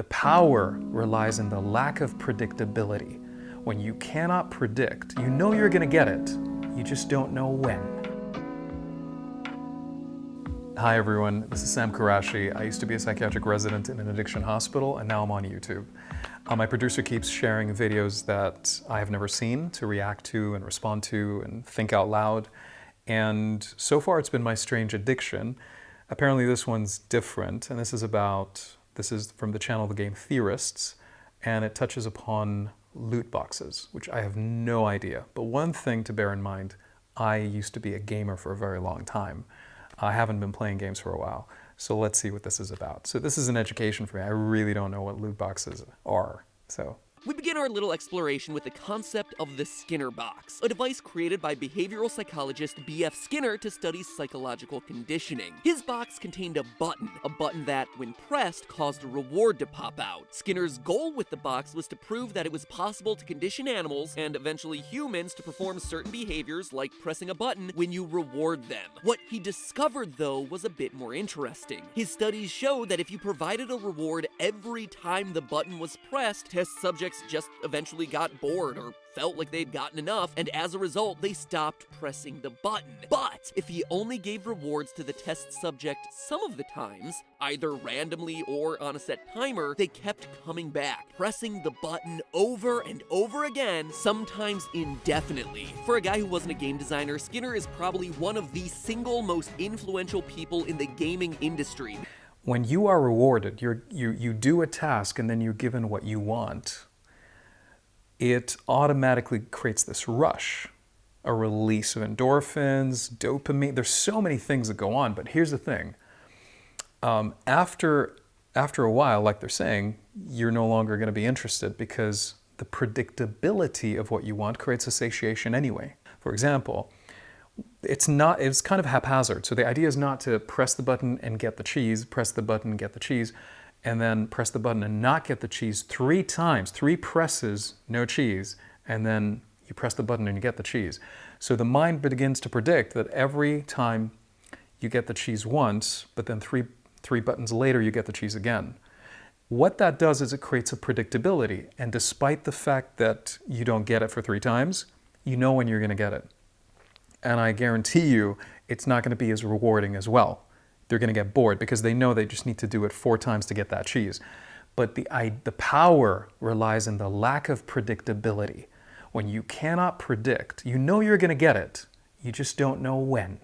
The power relies in the lack of predictability. When you cannot predict, you know you're going to get it, you just don't know when. Hi everyone, this is Sam Qurashi. I used to be a psychiatric resident in an addiction hospital, and now I'm on YouTube. My producer keeps sharing videos that I have never seen to react to and respond to and think out loud. And so far it's been my strange addiction. Apparently this one's different, and this is from the channel The Game Theorists, and it touches upon loot boxes, which I have no idea. But one thing to bear in mind, I used to be a gamer for a very long time. I haven't been playing games for a while, so let's see what this is about. So this is an education for me. I really don't know what loot boxes are, so. We begin our little exploration with the concept of the Skinner box, a device created by behavioral psychologist B.F. Skinner to study psychological conditioning. His box contained a button that, when pressed, caused a reward to pop out. Skinner's goal with the box was to prove that it was possible to condition animals, and eventually humans, to perform certain behaviors like pressing a button when you reward them. What he discovered, though, was a bit more interesting. His studies showed that if you provided a reward every time the button was pressed, test subjects just eventually got bored or felt like they'd gotten enough, and as a result, they stopped pressing the button. But if he only gave rewards to the test subject some of the times, either randomly or on a set timer, they kept coming back, pressing the button over and over again, sometimes indefinitely. For a guy who wasn't a game designer, Skinner is probably one of the single most influential people in the gaming industry. When you are rewarded, you do a task and then you're given what you want, it automatically creates this rush, a release of endorphins, dopamine. There's so many things that go on, but here's the thing. After a while, like they're saying, you're no longer going to be interested because the predictability of what you want creates a satiation anyway. For example, it's kind of haphazard. So the idea is not to press the button and get the cheese, press the button and get the cheese, and then press the button and not get the cheese 3 times, 3 presses, no cheese, and then you press the button and you get the cheese. So the mind begins to predict that every time you get the cheese once, but then three buttons later you get the cheese again. What that does is it creates a predictability, and despite the fact that you don't get it for 3 times, you know when you're going to get it. And I guarantee you it's not going to be as rewarding as well. They're going to get bored because they know they just need to do it 4 times to get that cheese. But the power relies in the lack of predictability. When you cannot predict, you know you're going to get it, you just don't know when.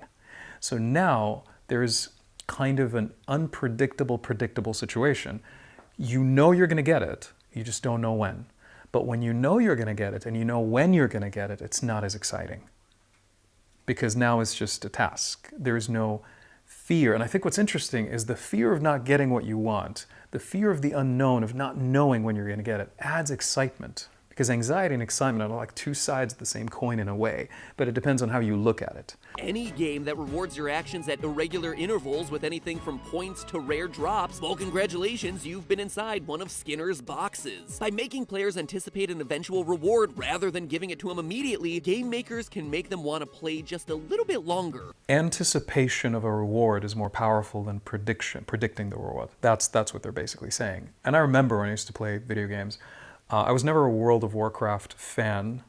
So now there's kind of an unpredictable, predictable situation. You know you're going to get it, you just don't know when. But when you know you're going to get it and you know when you're going to get it, it's not as exciting. Because now it's just a task. There's no fear. And I think what's interesting is the fear of not getting what you want, the fear of the unknown, of not knowing when you're going to get it, adds excitement. Because anxiety and excitement are like 2 sides of the same coin in a way, but it depends on how you look at it. Any game that rewards your actions at irregular intervals with anything from points to rare drops, well, congratulations, you've been inside one of Skinner's boxes. By making players anticipate an eventual reward rather than giving it to them immediately, game makers can make them want to play just a little bit longer. Anticipation of a reward is more powerful than predicting the reward. That's what they're basically saying. And I remember when I used to play video games, I was never a World of Warcraft fan,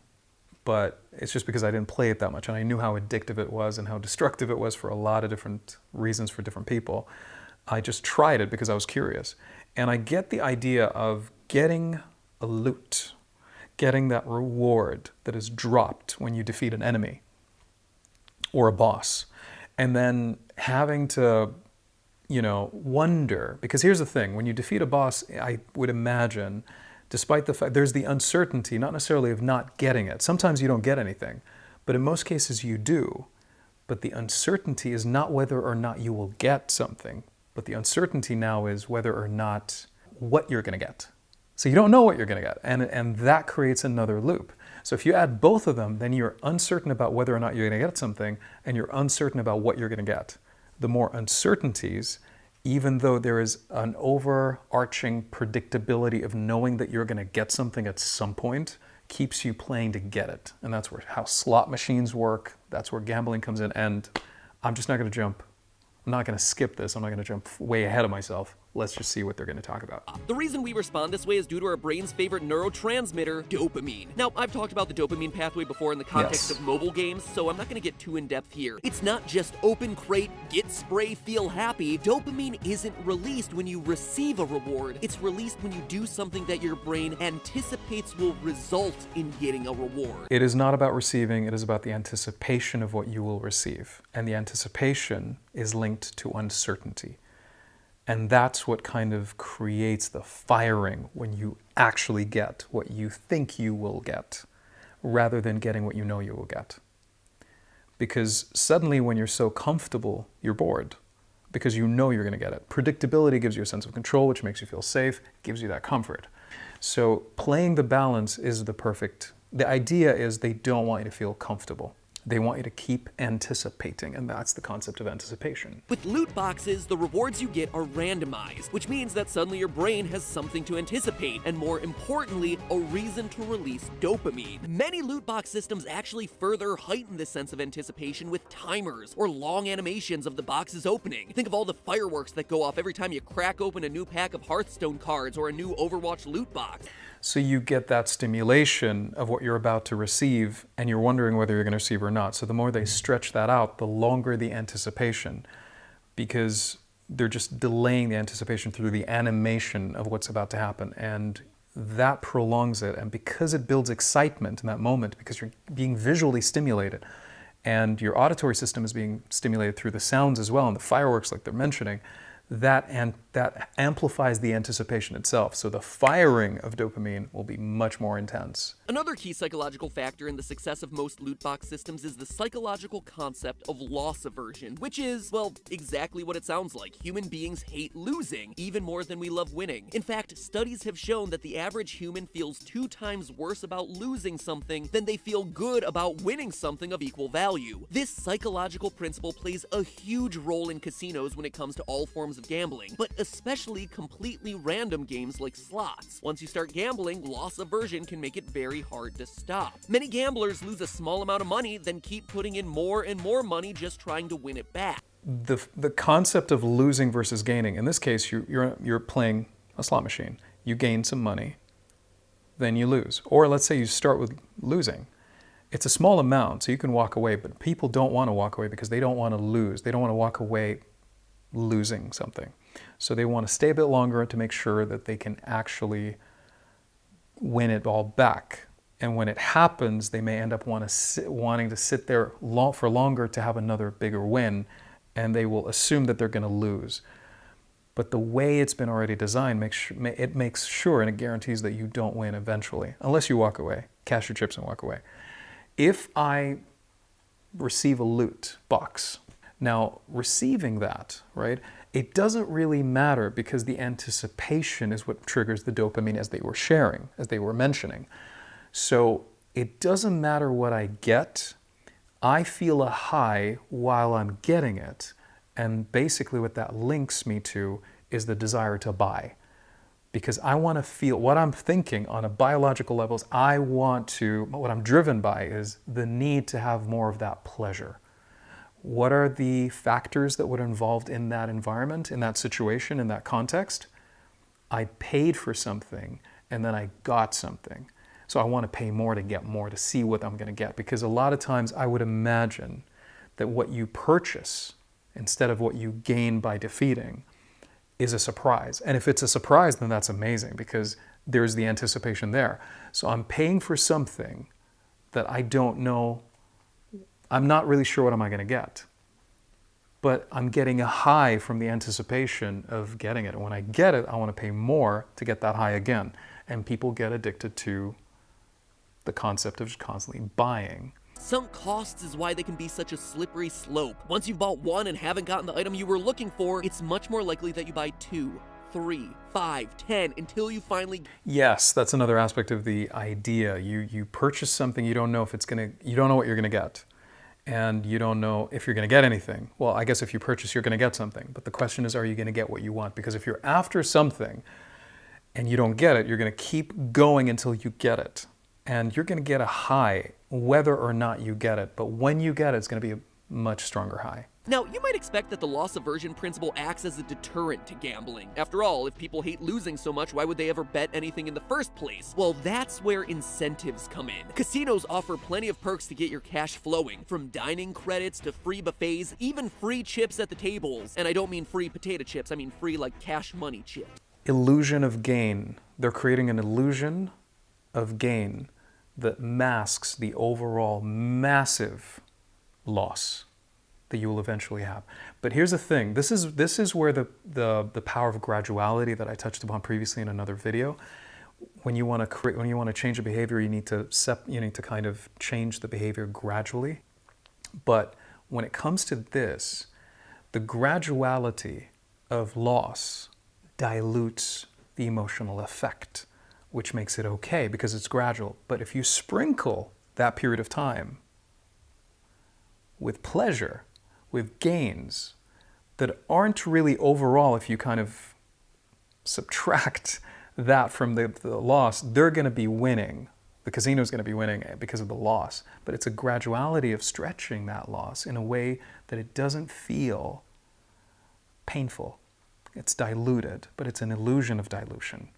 but it's just because I didn't play it that much, and I knew how addictive it was and how destructive it was for a lot of different reasons for different people. I just tried it because I was curious. And I get the idea of getting a loot, getting that reward that is dropped when you defeat an enemy or a boss, and then having to, wonder. Because here's the thing, when you defeat a boss, I would imagine, despite the fact there's the uncertainty, not necessarily of not getting it. Sometimes you don't get anything, but in most cases you do. But the uncertainty is not whether or not you will get something, but the uncertainty now is whether or not what you're going to get. So you don't know what you're going to get, and that creates another loop. So if you add both of them, then you're uncertain about whether or not you're going to get something, and you're uncertain about what you're going to get. The more uncertainties, even though there is an overarching predictability of knowing that you're going to get something at some point, keeps you playing to get it. And that's how slot machines work. That's where gambling comes in. And I'm just not going to jump. I'm not going to skip this. I'm not going to jump way ahead of myself. let's just see what they're going to talk about. The reason we respond this way is due to our brain's favorite neurotransmitter, dopamine. Now, I've talked about the dopamine pathway before in the context of mobile games, so I'm not going to get too in-depth here. It's not just open crate, get spray, feel happy. Dopamine isn't released when you receive a reward. It's released when you do something that your brain anticipates will result in getting a reward. It is not about receiving, it is about the anticipation of what you will receive. And the anticipation is linked to uncertainty. And that's what kind of creates the firing when you actually get what you think you will get, rather than getting what you know you will get. Because suddenly when you're so comfortable, you're bored, because you know you're going to get it. Predictability gives you a sense of control, which makes you feel safe, gives you that comfort. So playing the balance is the idea is they don't want you to feel comfortable. They want you to keep anticipating, and that's the concept of anticipation. With loot boxes, the rewards you get are randomized, which means that suddenly your brain has something to anticipate, and more importantly, a reason to release dopamine. Many loot box systems actually further heighten this sense of anticipation with timers or long animations of the box's opening. Think of all the fireworks that go off every time you crack open a new pack of Hearthstone cards or a new Overwatch loot box. So you get that stimulation of what you're about to receive, and you're wondering whether you're going to receive or not. So the more they stretch that out, the longer the anticipation, because they're just delaying the anticipation through the animation of what's about to happen. And that prolongs it. And because it builds excitement in that moment, because you're being visually stimulated, and your auditory system is being stimulated through the sounds as well, and the fireworks like they're mentioning, that amplifies the anticipation itself. So the firing of dopamine will be much more intense. Another key psychological factor in the success of most loot box systems is the psychological concept of loss aversion, which is, well, exactly what it sounds like. Human beings hate losing, even more than we love winning. In fact, studies have shown that the average human feels 2 times worse about losing something than they feel good about winning something of equal value. This psychological principle plays a huge role in casinos when it comes to all forms of gambling, but especially completely random games like slots. Once you start gambling, loss aversion can make it very hard to stop. Many gamblers lose a small amount of money, then keep putting in more and more money just trying to win it back. The concept of losing versus gaining, in this case, you're playing a slot machine. You gain some money, then you lose. Or let's say you start with losing. It's a small amount, so you can walk away, but people don't want to walk away because they don't want to lose. They don't want to walk away losing something. So they want to stay a bit longer to make sure that they can actually win it all back. And when it happens, they may end up wanting to sit there for longer to have another bigger win, and they will assume that they're going to lose. But the way it's been already designed makes sure and it guarantees that you don't win eventually, unless you walk away, cash your chips and walk away. If I receive a loot box, now receiving that, right, it doesn't really matter because the anticipation is what triggers the dopamine as they were sharing, as they were mentioning. So it doesn't matter what I get, I feel a high while I'm getting it. And basically what that links me to is the desire to buy. Because I want to feel, what I'm thinking on a biological level is what I'm driven by is the need to have more of that pleasure. What are the factors that were involved in that environment, in that situation, in that context? I paid for something and then I got something. So I want to pay more to get more, to see what I'm going to get. Because a lot of times I would imagine that what you purchase instead of what you gain by defeating is a surprise. And if it's a surprise, then that's amazing because there's the anticipation there. So I'm paying for something that I don't know, I'm not really sure what am I going to get. But I'm getting a high from the anticipation of getting it. And when I get it, I want to pay more to get that high again. And people get addicted to the concept of just constantly buying. Sunk costs is why they can be such a slippery slope. Once you've bought one and haven't gotten the item you were looking for, it's much more likely that you buy 2, 3, 5, 10 until you finally... Yes, that's another aspect of the idea. You purchase something, you don't know if you don't know what you're going to get. And you don't know if you're going to get anything. Well, I guess if you purchase, you're going to get something. But the question is, are you going to get what you want? Because if you're after something and you don't get it, you're going to keep going until you get it. And you're going to get a high whether or not you get it. But when you get it, it's going to be a much stronger high. Now, you might expect that the loss aversion principle acts as a deterrent to gambling. After all, if people hate losing so much, why would they ever bet anything in the first place? Well, that's where incentives come in. Casinos offer plenty of perks to get your cash flowing, from dining credits to free buffets, even free chips at the tables. And I don't mean free potato chips, I mean free like cash money chips. Illusion of gain. They're creating an illusion of gain that masks the overall massive loss that you will eventually have. But here's the thing, this is where the power of graduality that I touched upon previously in another video. When you want to change a behavior, you need to kind of change the behavior gradually. But when it comes to this, the graduality of loss dilutes the emotional effect, which makes it okay because it's gradual. But if you sprinkle that period of time with pleasure, with gains that aren't really overall, if you kind of subtract that from the loss, they're going to be winning. The casino's going to be winning because of the loss. But it's a graduality of stretching that loss in a way that it doesn't feel painful. It's diluted, but it's an illusion of dilution.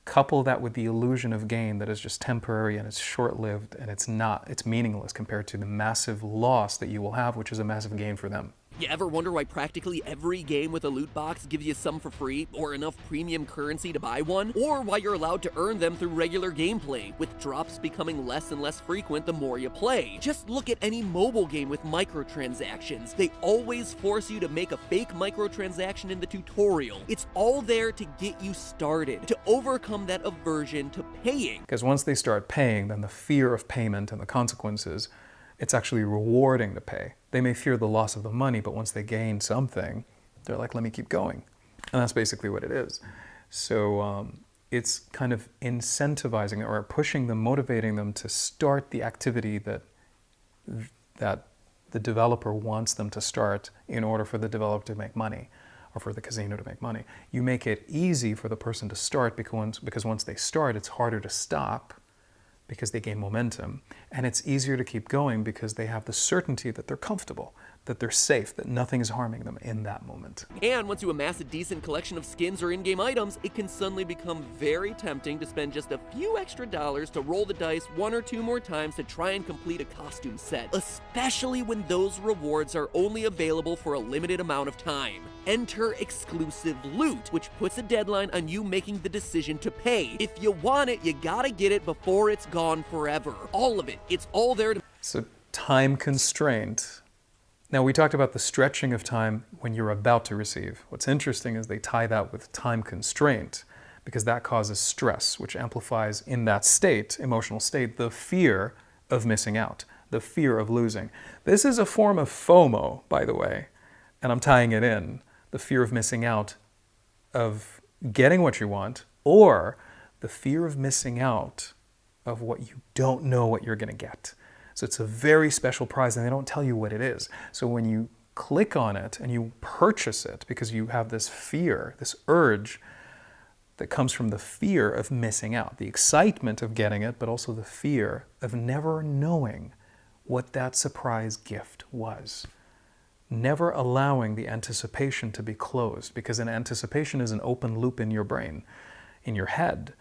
Couple that with the illusion of gain that is just temporary and it's short-lived and it's meaningless compared to the massive loss that you will have, which is a massive gain for them. You ever wonder why practically every game with a loot box gives you some for free, or enough premium currency to buy one? Or why you're allowed to earn them through regular gameplay, with drops becoming less and less frequent the more you play? Just look at any mobile game with microtransactions. They always force you to make a fake microtransaction in the tutorial. It's all there to get you started, to overcome that aversion to paying. Because once they start paying, then the fear of payment and the consequences, it's actually rewarding to pay. They may fear the loss of the money, but once they gain something, they're like, let me keep going. And that's basically what it is. So it's kind of incentivizing or pushing them, motivating them to start the activity that the developer wants them to start in order for the developer to make money or for the casino to make money. You make it easy for the person to start because once they start, it's harder to stop, because they gain momentum, and it's easier to keep going because they have the certainty that they're comfortable, that they're safe, that nothing is harming them in that moment. And once you amass a decent collection of skins or in-game items, it can suddenly become very tempting to spend just a few extra dollars to roll the dice one or two more times to try and complete a costume set, especially when those rewards are only available for a limited amount of time. Enter exclusive loot, which puts a deadline on you making the decision to pay. If you want it, you gotta get it before it's gone forever. All of it. It's all there to... So time constraint. Now we talked about the stretching of time when you're about to receive. What's interesting is they tie that with time constraint because that causes stress, which amplifies in that state, emotional state, the fear of missing out, the fear of losing. This is a form of FOMO, by the way, and I'm tying it in. The fear of missing out, of getting what you want, or the fear of missing out of what you don't know what you're going to get. So it's a very special prize and they don't tell you what it is. So when you click on it and you purchase it because you have this fear, this urge that comes from the fear of missing out, the excitement of getting it, but also the fear of never knowing what that surprise gift was. Never allowing the anticipation to be closed, because an anticipation is an open loop in your brain, in your head.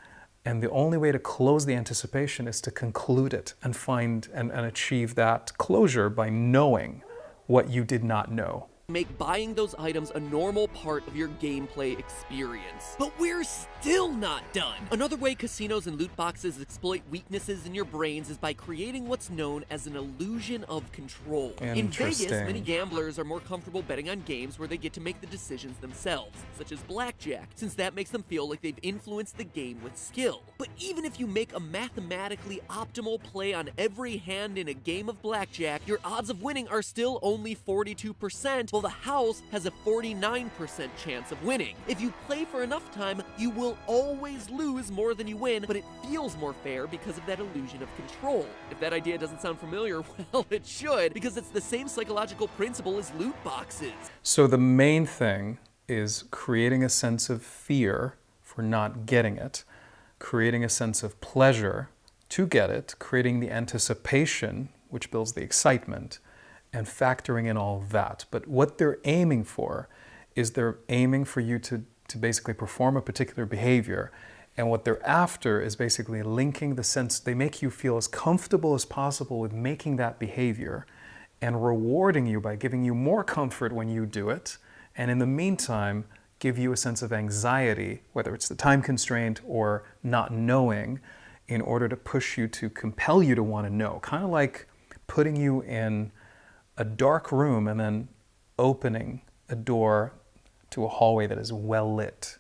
And the only way to close the anticipation is to conclude it and find and achieve that closure by knowing what you did not know. Make buying those items a normal part of your gameplay experience. But we're still not done. Another way casinos and loot boxes exploit weaknesses in your brains is by creating what's known as an illusion of control. In Vegas, many gamblers are more comfortable betting on games where they get to make the decisions themselves, such as blackjack, since that makes them feel like they've influenced the game with skill. But even if you make a mathematically optimal play on every hand in a game of blackjack, your odds of winning are still only 42%, while the house has a 49% chance of winning. If you play for enough time, you will always lose more than you win, but it feels more fair because of that illusion of control. If that idea doesn't sound familiar, well, it should, because it's the same psychological principle as loot boxes. So the main thing is creating a sense of fear for not getting it, creating a sense of pleasure to get it, creating the anticipation, which builds the excitement, and factoring in all of that. But what they're aiming for is they're aiming for you to basically perform a particular behavior. And what they're after is basically linking the sense, they make you feel as comfortable as possible with making that behavior and rewarding you by giving you more comfort when you do it. And in the meantime, give you a sense of anxiety, whether it's the time constraint or not knowing, in order to push you, to compel you to want to know. Kind of like putting you in a dark room and then opening a door to a hallway that is well lit.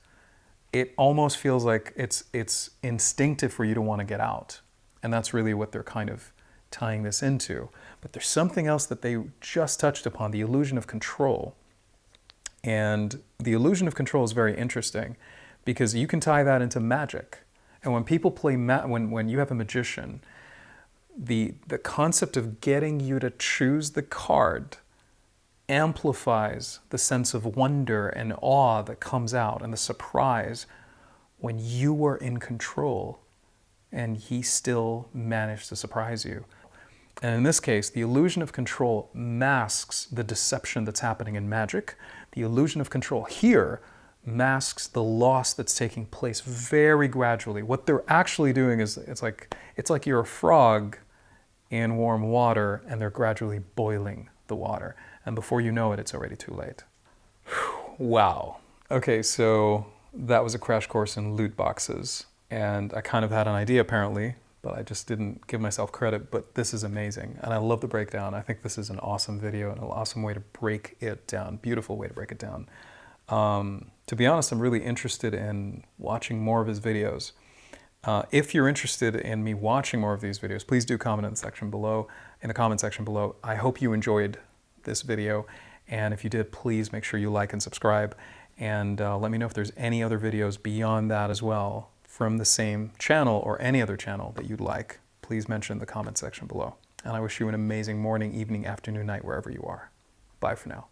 It almost feels like it's instinctive for you to want to get out. And that's really what they're kind of tying this into. But there's something else that they just touched upon, the illusion of control. And the illusion of control is very interesting because you can tie that into magic. And when people play, when you have a magician, the concept of getting you to choose the card amplifies the sense of wonder and awe that comes out, and the surprise when you were in control and he still managed to surprise you. And in this case, the illusion of control masks the deception that's happening in magic. The illusion of control here masks the loss that's taking place very gradually. What they're actually doing is, it's like you're a frog in warm water and they're gradually boiling the water. And before you know it, it's already too late. Wow. Okay, so that was a crash course in loot boxes. And I kind of had an idea apparently, but I just didn't give myself credit. But this is amazing. And I love the breakdown. I think this is an awesome video and an awesome way to break it down. Beautiful way to break it down. To be honest, I'm really interested in watching more of his videos. If you're interested in me watching more of these videos, please do comment in the comment section below. I hope you enjoyed this video, and if you did, please make sure you like and subscribe, and let me know if there's any other videos beyond that as well from the same channel or any other channel that you'd like. Please mention in the comment section below. And I wish you an amazing morning, evening, afternoon, night, wherever you are. Bye for now.